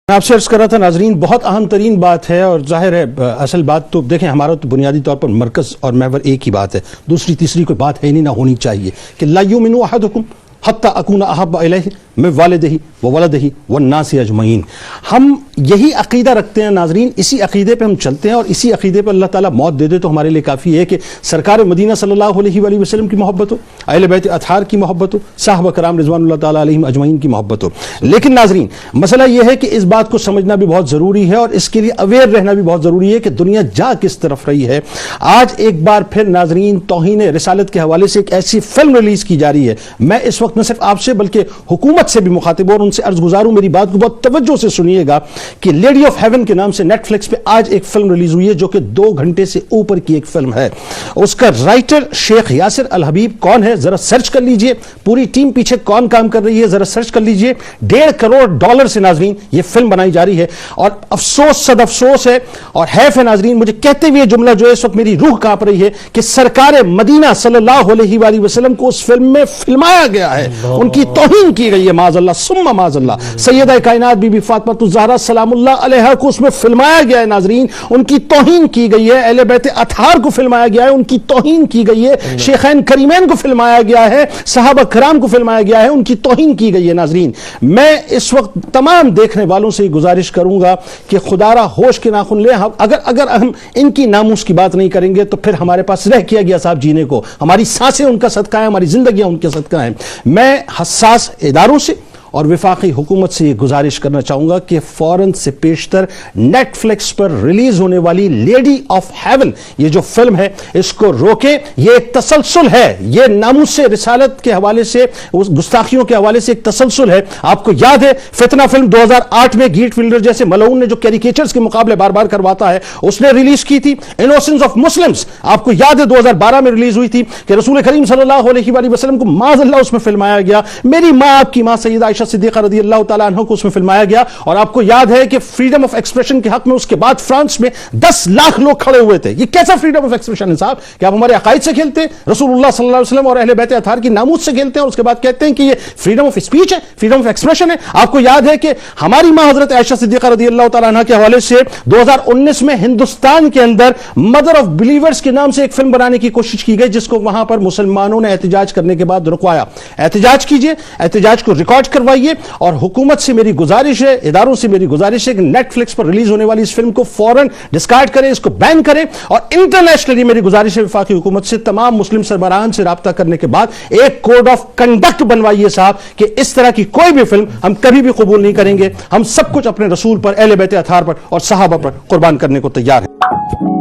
میں آپ سے عرض کر رہا تھا ناظرین، بہت اہم ترین بات ہے اور ظاہر ہے اصل بات تو دیکھیں ہمارا تو بنیادی طور پر مرکز اور محور ایک ہی بات ہے، دوسری تیسری کوئی بات ہے نہیں، نہ ہونی چاہیے کہ لا یؤمن احدکم حتی اکون احب الیہ من والدہ وولدہ والناس اجمعین۔ ہم یہی عقیدہ رکھتے ہیں ناظرین، اسی عقیدے پہ ہم چلتے ہیں اور اسی عقیدے پہ اللہ تعالیٰ موت دے دے تو ہمارے لیے کافی ہے کہ سرکار مدینہ صلی اللہ علیہ وآلہ وسلم کی محبت ہو، اہل بیت اطہار کی محبت ہو، صحابہ کرام رضوان اللہ تعالیٰ علیہم اجمعین کی محبت ہو۔ لیکن ناظرین مسئلہ یہ ہے کہ اس بات کو سمجھنا بھی بہت ضروری ہے اور اس کے لیے اویئر رہنا بھی بہت ضروری ہے کہ دنیا جا کس طرف رہی ہے۔ آج ایک بار پھر ناظرین توہین رسالت کے حوالے سے ایک ایسی فلم ریلیز کی جا رہی ہے، میں اس وقت نہ صرف آپ سے بلکہ حکومت سے بھی مخاطب اور ان سے عرض گزار ہوں، میری بات کو بہت توجہ سے سنیے گا کہ لیڈی آف ہیون کے نام سے نیٹ فلکس پہ آج ایک فلم ریلیز ہوئی ہے جو کہ 2 گھنٹے سے اوپر کی ایک فلم ہے۔ اس کا رائٹر شیخ یاسر الحبیب کون ہے ذرا سرچ کر لیجئے، پوری ٹیم پیچھے کون کام کر رہی ہے ذرا سرچ کر لیجئے۔ $1.5 کروڑ سے ناظرین یہ فلم بنائی جا رہی ہے اور افسوس صد افسوس ہے اور حیف ہے ناظرین، مجھے کہتے ہوئے جملہ جو ہے اس وقت میری روح کانپ رہی ہے کہ سرکار مدینہ صلی اللہ علیہ وآلہ وسلم کو اس فلم میں فلمایا گیا ہے، ان کی توہین کی گئی ہے، معاذ اللہ ثم معاذ اللہ۔ سیدہ کائنات بی بی فاطمہ الزہرا سلام اللہ علیہا کو اس میں فلمایا گیا ہے ناظرین، ان کی توہین کی گئی ہے۔ اہل بیت اطہار کو فلمایا گیا ہے، ان کی توہین کی گئی ہے۔ شیخین کریمین کو فلمایا گیا ہے، صحابہ کرام کو فلمایا گیا ہے، ان کی توہین کی گئی ہے۔ ناظرین میں اس وقت تمام دیکھنے والوں سے گزارش کروں گا کہ خدا را ہوش کے ناخن لیں، اگر ہم ان کی ناموس کی بات نہیں کریں گے تو پھر ہمارے پاس رہ کیا گیا صاحب جینے کو، ہماری سانسیں ان کا صدقہ ہیں، ہماری زندگیاں ان کے صدقہ ہیں۔ میں حساس اداروں سے اور وفاقی حکومت سے یہ گزارش کرنا چاہوں گا کہ فوراً سے پیشتر نیٹ فلکس پر ریلیز ہونے والی لیڈی آف ہیون یہ جو فلم ہے اس کو روکیں۔ یہ ایک تسلسل ہے، یہ ناموس سے رسالت کے حوالے سے اس گستاخیوں کے حوالے سے ایک تسلسل ہے۔ آپ کو یاد ہے فتنہ فلم 2008 میں گیٹ فیلڈر جیسے ملعون نے جو کیریکیچرز کے مقابلے بار بار کرواتا ہے اس نے ریلیز کی تھی۔ انوسنس آف مسلمز آپ کو یاد ہے 2012 میں ریلیز ہوئی تھی کہ رسول کریم صلی اللہ علیہ وآلہ وسلم کو معاذ اللہ اس میں فلمایا گیا، میری ماں آپ کی ماں سیدہ عائشہ صدیقہ رضی اللہ تعالیٰ عنہ کو اس میں فلمایا گیا۔ اور آپ کو یاد ہے کہ فریڈم آف ایکسپریشن کے حق میں اس کے بعد فرانس میں 10 لاکھ لوگ کھڑے ہوئے تھے۔ یہ کیسا فریڈم آف ایکسپریشن ہے صاحب کہ آپ ہمارے عقائد سے کھیلتے ہیں، رسول اللہ صلی اللہ علیہ وسلم اور اہل بیت اطہار کی ناموس سے کھیلتے ہیں اور اس کے بعد کہتے ہیں کہ یہ فریڈم آف اسپیچ ہے، فریڈم آف ایکسپریشن ہے۔ آپ کو یاد ہے کہ ہماری ماں حضرت عائشہ صدیقہ رضی اللہ تعالیٰ عنہ کے حوالے سے 2019 میں ہندوستان کے اندر مدر آف بلیورز کے نام سے ایک فلم بنانے کی کوشش کی گئی جس کو وہاں پر مسلمانوں نے احتجاج کرنے کے بعد رکوایا۔ احتجاج کیجئے، احتجاج کو ریکارڈ کروائیے اور حکومت سے میری گزارش ہے، اداروں سے میری گزارش ہے کہ نیٹ فلکس پر ریلیز ہونے والی اس فلم کو فوراً ڈسکارڈ کریں، اس کو بین کریں اور انٹرنیشنلی میری گزارش ہے وفاقی حکومت سے تمام مسلم سربراہان سے رابطہ کرنے کے بعد ایک کوڈ آف کنڈکٹ بنوائیے صاحب کہ اس طرح کی کوئی بھی فلم ہم کبھی بھی قبول نہیں کریں گے۔ ہم سب کچھ اپنے رسول پر، اہل بیت اطہار پر اور صحابہ پر قربان کرنے کو تیار ہیں۔